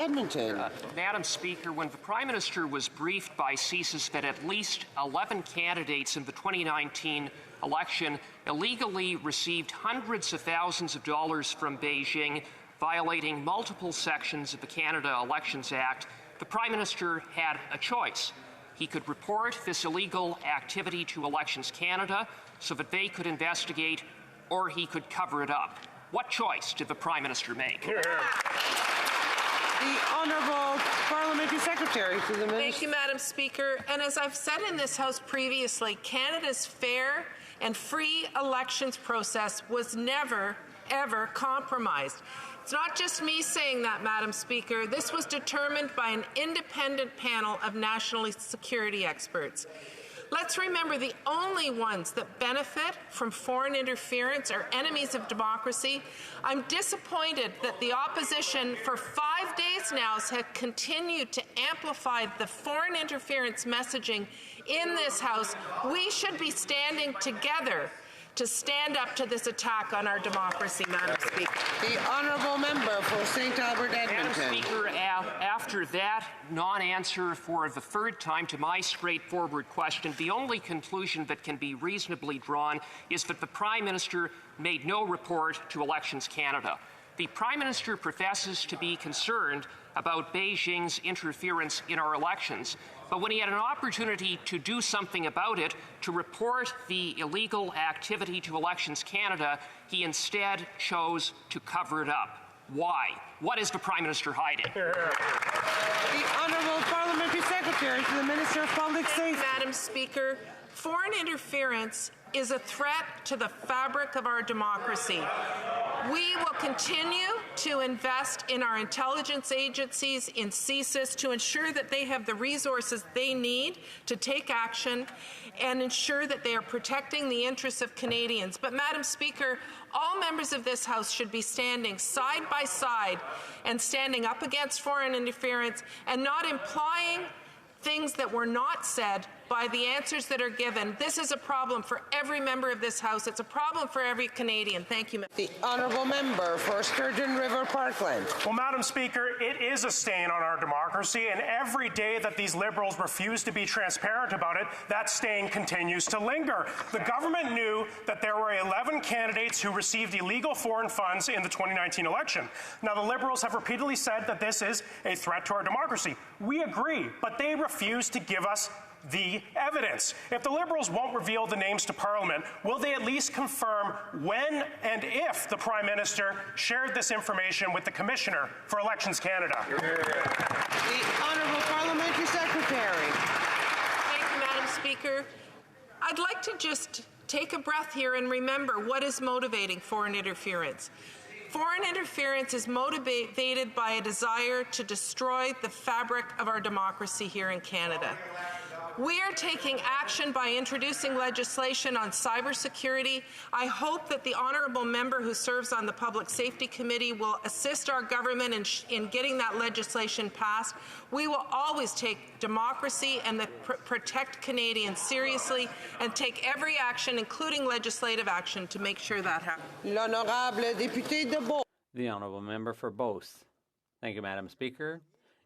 Edmonton. Madam Speaker, when the Prime Minister was briefed by CSIS that at least 11 candidates in the 2019 election illegally received hundreds of thousands of dollars from Beijing, violating multiple sections of the Canada Elections Act, the Prime Minister had a choice. He could report this illegal activity to Elections Canada so that they could investigate, or he could cover it up. What choice did the Prime Minister make? The Honourable Parliamentary Secretary to the Minister. Thank you, Madam Speaker. And as I've said in this House previously, Canada's fair and free elections process was never, ever compromised. It's not just me saying that, Madam Speaker. This was determined by an independent panel of national security experts. Let's remember the only ones that benefit from foreign interference are enemies of democracy. I'm disappointed that the opposition for 5 days now has continued to amplify the foreign interference messaging in this House. We should be standing together to stand up to this attack on our democracy, Madam Speaker. The Honourable Member for St. Albert, Edmonton. Madam Speaker, after that non-answer for the third time to my straightforward question, the only conclusion that can be reasonably drawn is that the Prime Minister made no report to Elections Canada. The Prime Minister professes to be concerned about Beijing's interference in our elections, but when he had an opportunity to do something about it, to report the illegal activity to Elections Canada, he instead chose to cover it up. Why? What is the Prime Minister hiding? The Honourable Parliamentary Secretary to the Minister of Public Safety. Madam Speaker, foreign interference is a threat to the fabric of our democracy. We will continue to invest in our intelligence agencies, in CSIS, to ensure that they have the resources they need to take action and ensure that they are protecting the interests of Canadians. But, Madam Speaker, all members of this House should be standing side by side and standing up against foreign interference and not implying things that were not said by the answers that are given. This is a problem for every member of this House. It's a problem for every Canadian. Thank you. The Honourable Member for Sturgeon River Parkland. Well, Madam Speaker, it is a stain on our democracy, and every day that these Liberals refuse to be transparent about it, that stain continues to linger. The government knew that there were 11 candidates who received illegal foreign funds in the 2019 election. Now, the Liberals have repeatedly said that this is a threat to our democracy. We agree, but they refuse to give us the evidence. If the Liberals won't reveal the names to Parliament, will they at least confirm when and if the Prime Minister shared this information with the Commissioner for Elections Canada? The Honourable Parliamentary Secretary. Thank you, Madam Speaker. I'd like to just take a breath here and remember what is motivating foreign interference. Foreign interference is motivated by a desire to destroy the fabric of our democracy here in Canada. We are taking action by introducing legislation on cybersecurity. I hope that the honourable member who serves on the Public Safety Committee will assist our government in getting that legislation passed. We will always take democracy and protect Canadians seriously and take every action, including legislative action, to make sure that happens. L'Honorable Député de Beauce. The Honourable Member for Beauce. Thank you, Madam Speaker.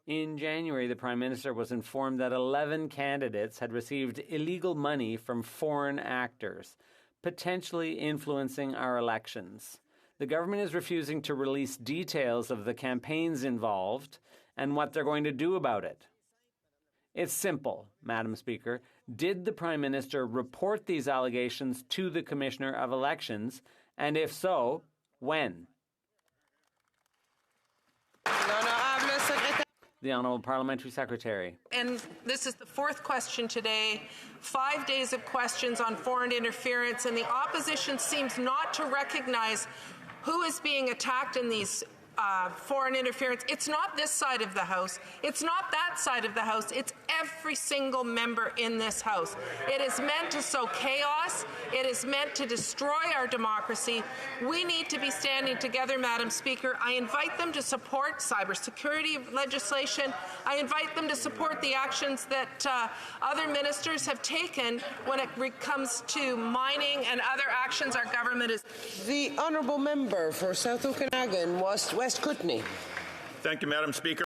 In January, the Prime Minister was informed that 11 candidates had received illegal money from foreign actors, potentially influencing our elections. The government is refusing to release details of the campaigns involved and what they're going to do about it. It's simple, Madam Speaker. Did the Prime Minister report these allegations to the Commissioner of Elections, and if so, when? The Honourable Parliamentary Secretary. And this is the fourth question today. 5 days of questions on foreign interference, and the opposition seems not to recognize who is being attacked in these foreign interference. It's not this side of the House. It's not that side of the House. It's every single member in this House. It is meant to sow chaos. It is meant to destroy our democracy. We need to be standing together, Madam Speaker. I invite them to support cybersecurity legislation. I invite them to support the actions that other ministers have taken when it comes to mining and other actions our government is. The Honourable Member for South Okanagan, West Kootenay. Thank you, Madam Speaker.